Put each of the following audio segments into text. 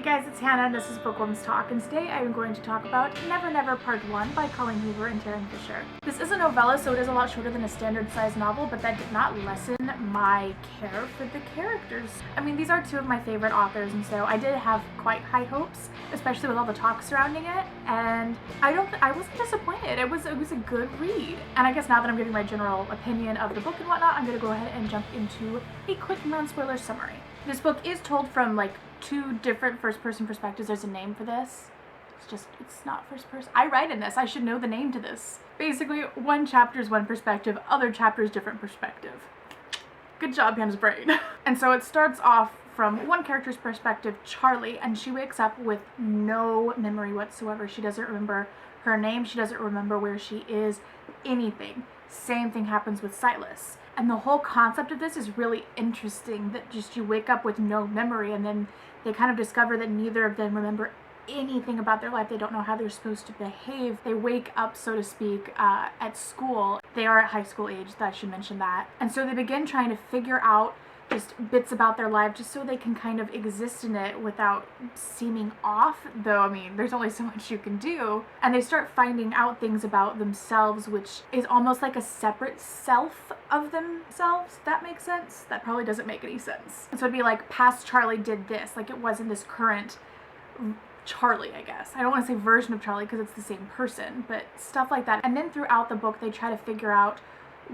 guys, it's Hannah and this is Bookworms Talk, and today I am going to talk about Never Never Part 1 by Colleen Hoover and Tarryn. This is a novella, so it is a lot shorter than a standard size novel, but that did not lessen my care for the characters. I mean, these are two of my favorite authors, and so I did have quite high hopes, especially with all the talk surrounding it, and I wasn't disappointed. It was a good read. And I guess now that I'm giving my general opinion of the book and whatnot, I'm going to go ahead and jump into a quick non-spoiler summary. This book is told from like two different first-person perspectives. There's a name for this. It's not first person. I write in this. I should know the name to this. Basically, one chapter is one perspective, other chapter is different perspective. Good job, Hannah's brain. And so it starts off from one character's perspective, Charlie, and she wakes up with no memory whatsoever. She doesn't remember her name. She doesn't remember where she is, anything. Same thing happens with Silas. And the whole concept of this is really interesting, that just you wake up with no memory, and then they kind of discover that neither of them remember anything about their life. They don't know how they're supposed to behave. They wake up, so to speak, at school. They are at high school age, I should mention that. And so they begin trying to figure out just bits about their life just so they can kind of exist in it without seeming off, though I mean there's only so much you can do. And they start finding out things about themselves, which is almost like a separate self of themselves. That makes sense? That probably doesn't make any sense. And so it'd be like past Charlie did this, like it wasn't this current Charlie, I guess. I don't want to say version of Charlie because it's the same person, but stuff like that. And then throughout the book they try to figure out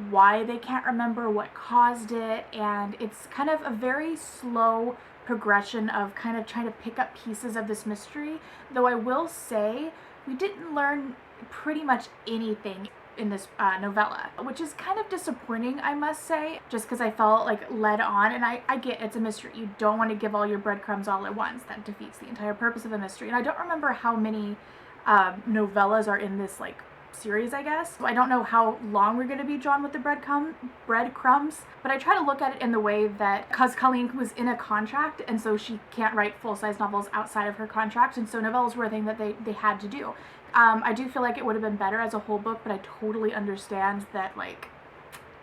why they can't remember, what caused it, and it's kind of a very slow progression of kind of trying to pick up pieces of this mystery. Though I will say we didn't learn pretty much anything in this novella, which is kind of disappointing, I must say, just because I felt like led on. And I get it's a mystery. You don't want to give all your breadcrumbs all at once. That defeats the entire purpose of a mystery. And I don't remember how many novellas are in this like series, I guess. So I don't know how long we're going to be drawn with the breadcrumbs, but I try to look at it in the way that, because Colleen was in a contract, and so she can't write full-size novels outside of her contract, and so novellas were a thing that they had to do. I do feel like it would have been better as a whole book, but I totally understand that like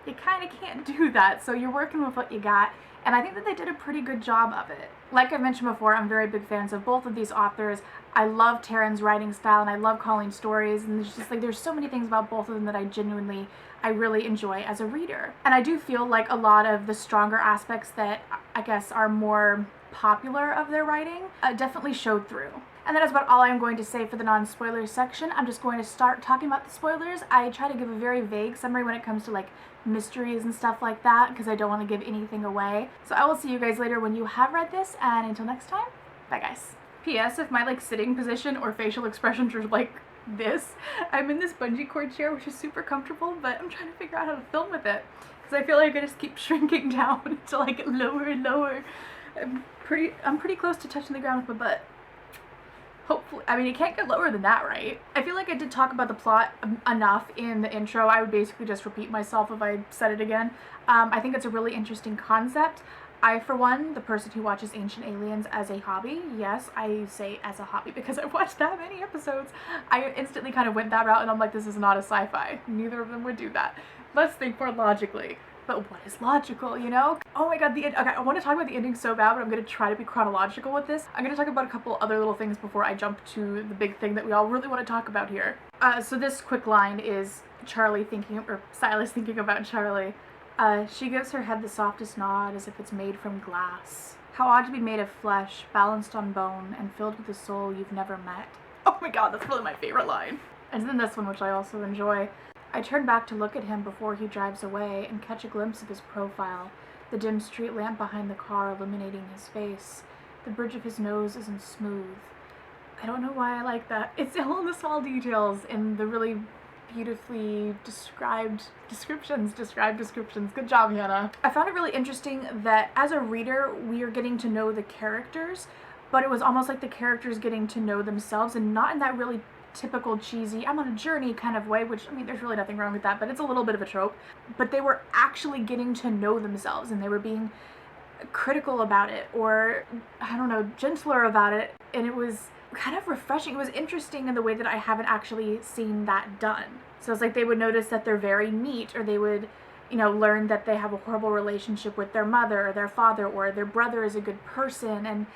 you kind of can't do that, so you're working with what you got. And I think that they did a pretty good job of it. Like I mentioned before, I'm very big fans of both of these authors. I love Tarryn's writing style and I love Colleen's stories, and there's just like there's so many things about both of them that I really enjoy as a reader. And I do feel like a lot of the stronger aspects that I guess are more popular of their writing definitely showed through. And that is about all I'm going to say for the non-spoilers section. I'm just going to start talking about the spoilers. I try to give a very vague summary when it comes to like mysteries and stuff like that, because I don't want to give anything away. So I will see you guys later when you have read this, and until next time, bye guys. P.S. If my like sitting position or facial expressions are like this, I'm in this bungee cord chair, which is super comfortable, but I'm trying to figure out how to film with it, because I feel like I just keep shrinking down until I get lower and lower. I'm pretty close to touching the ground with my butt. Hopefully, I mean, it can't get lower than that, right? I feel like I did talk about the plot enough in the intro. I would basically just repeat myself if I said it again. I think it's a really interesting concept. I, for one, the person who watches Ancient Aliens as a hobby, yes, I say as a hobby because I've watched that many episodes, I instantly kind of went that route and I'm like, this is not a sci-fi. Neither of them would do that. Let's think more logically. But what is logical, you know? Oh my god, okay, I want to talk about the ending so bad, but I'm going to try to be chronological with this. I'm going to talk about a couple other little things before I jump to the big thing that we all really want to talk about here. So this quick line is Silas thinking about Charlie. She gives her head the softest nod as if it's made from glass. How odd to be made of flesh, balanced on bone, and filled with a soul you've never met. Oh my god, that's probably my favorite line. And then this one, which I also enjoy. I turn back to look at him before he drives away and catch a glimpse of his profile, the dim street lamp behind the car illuminating his face. The bridge of his nose isn't smooth. I don't know why I like that. It's all in the small details in the really beautifully described descriptions. Good job, Hannah. I found it really interesting that as a reader, we are getting to know the characters, but it was almost like the characters getting to know themselves, and not in that really typical cheesy I'm on a journey kind of way, which I mean there's really nothing wrong with that, but it's a little bit of a trope. But they were actually getting to know themselves, and they were being critical about it, or I don't know, gentler about it, and it was kind of refreshing. It was interesting in the way that I haven't actually seen that done. So it's like they would notice that they're very neat, or they would, you know, learn that they have a horrible relationship with their mother or their father, or their brother is a good person, and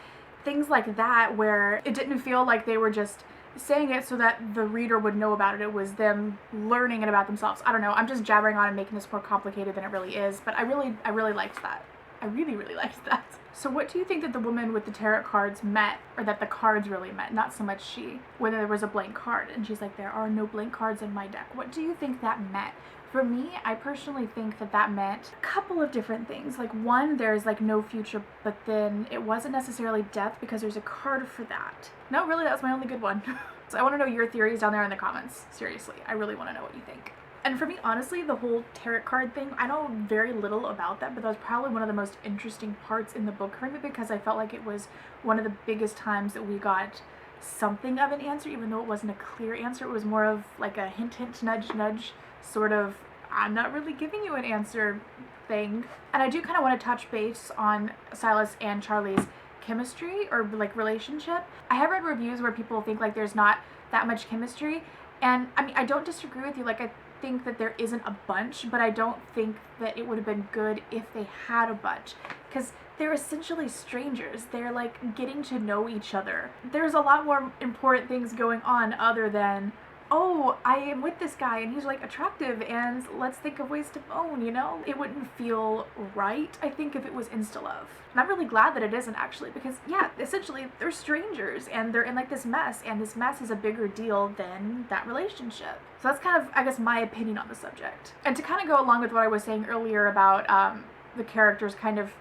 things like that where it didn't feel like they were just saying it so that the reader would know about it. It was them learning it about themselves. I don't know. I'm just jabbering on and making this more complicated than it really is, but I really liked that. I really liked that. So what do you think that the woman with the tarot cards meant, or that the cards really meant, not so much she, when there was a blank card and she's like, there are no blank cards in my deck? What do you think that meant? For me, I personally think that that meant a couple of different things. Like, one, there's like no future, but then it wasn't necessarily death because there's a card for that. No, really, that was my only good one. So I want to know your theories down there in the comments. Seriously, I really want to know what you think. And for me, honestly, the whole tarot card thing, I know very little about that, but that was probably one of the most interesting parts in the book for me, because I felt like it was one of the biggest times that we got something of an answer, even though it wasn't a clear answer. It was more of like a hint, hint, nudge, nudge, sort of, I'm not really giving you an answer thing. And I do kind of want to touch base on Silas and Charlie's chemistry, or like relationship. I have read reviews where people think like there's not that much chemistry, and I mean, I don't disagree with you. Like, I think that there isn't a bunch, but I don't think that it would have been good if they had a bunch, because they're essentially strangers. They're like getting to know each other. There's a lot more important things going on other than, oh, I am with this guy and he's like attractive and let's think of ways to bone, you know? It wouldn't feel right, I think, if it was insta-love. And I'm really glad that it isn't, actually, because yeah, essentially they're strangers and they're in like this mess, and this mess is a bigger deal than that relationship. So that's kind of, I guess, my opinion on the subject. And to kind of go along with what I was saying earlier about the characters kind of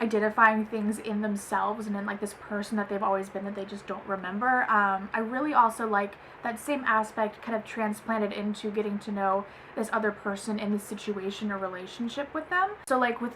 identifying things in themselves and in like this person that they've always been that they just don't remember. I really also like that same aspect kind of transplanted into getting to know this other person in this situation or relationship with them. So like with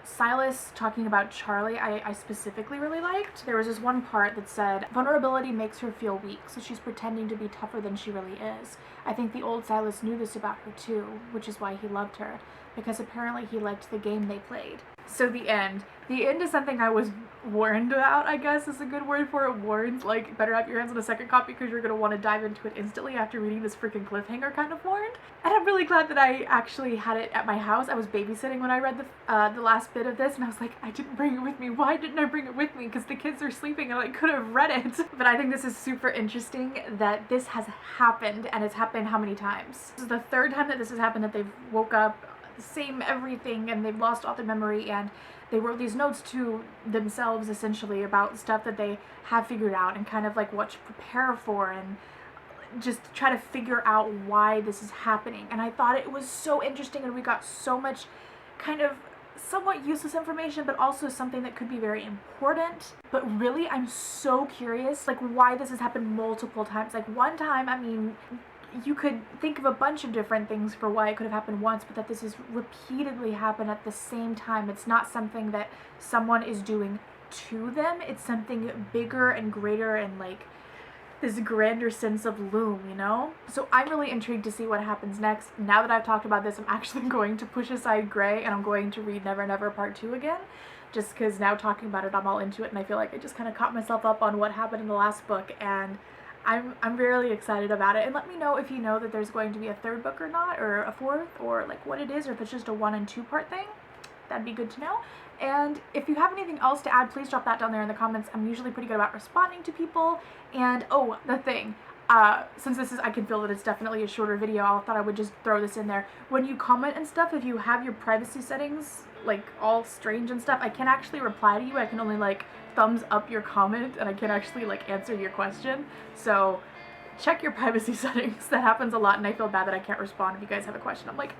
Silas talking about Charlie, I specifically really liked. There was this one part that said, vulnerability makes her feel weak, so she's pretending to be tougher than she really is. I think the old Silas knew this about her too, which is why he loved her, because apparently he liked the game they played. So the end. The end is something I was warned about, I guess is a good word for it. Warned, like, better have your hands on a second copy because you're going to want to dive into it instantly after reading this freaking cliffhanger kind of warned. And I'm really glad that I actually had it at my house. I was babysitting when I read the last bit of this, and I was like, I didn't bring it with me. Why didn't I bring it with me? Because the kids are sleeping and I could have read it. But I think this is super interesting that this has happened, and it's happened how many times? This is the third time that this has happened, that they've woke up the same everything and they've lost all their memory, and they wrote these notes to themselves essentially about stuff that they have figured out and kind of like what to prepare for and just try to figure out why this is happening. And I thought it was so interesting, and we got so much kind of somewhat useless information, but also something that could be very important. But really, I'm so curious like why this has happened multiple times. Like, one time, I mean, you could think of a bunch of different things for why it could have happened once, but that this has repeatedly happened at the same time. It's not something that someone is doing to them. It's something bigger and greater and like this grander sense of loom, you know? So I'm really intrigued to see what happens next. Now that I've talked about this, I'm actually going to push aside Grey and I'm going to read Never Never Part 2 again. Just because now talking about it, I'm all into it, and I feel like I just kind of caught myself up on what happened in the last book, and I'm really excited about it. And let me know if you know that there's going to be a third book or not, or a fourth, or like what it is, or if it's just a 1 and 2 part thing. That'd be good to know. And if you have anything else to add, please drop that down there in the comments. I'm usually pretty good about responding to people. And oh, the thing, since this is, I can feel that it's definitely a shorter video, I thought I would just throw this in there. When you comment and stuff, if you have your privacy settings like all strange and stuff, I can't actually reply to you. I can only like thumbs up your comment, and I can't actually like answer your question. So check your privacy settings. That happens a lot, and I feel bad that I can't respond if you guys have a question. I'm like,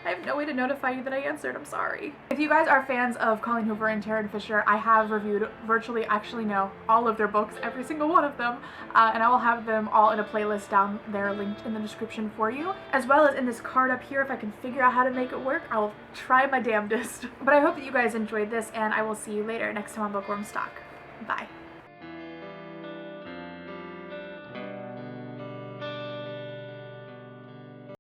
I have no way to notify you that I answered. I'm sorry. If you guys are fans of Colleen Hoover and Tarryn Fisher, I have reviewed virtually, actually no, all of their books, every single one of them, and I will have them all in a playlist down there linked in the description for you, as well as in this card up here. If I can figure out how to make it work, I'll try my damnedest. But I hope that you guys enjoyed this, and I will see you later next time on Bookworm Stock. Bye.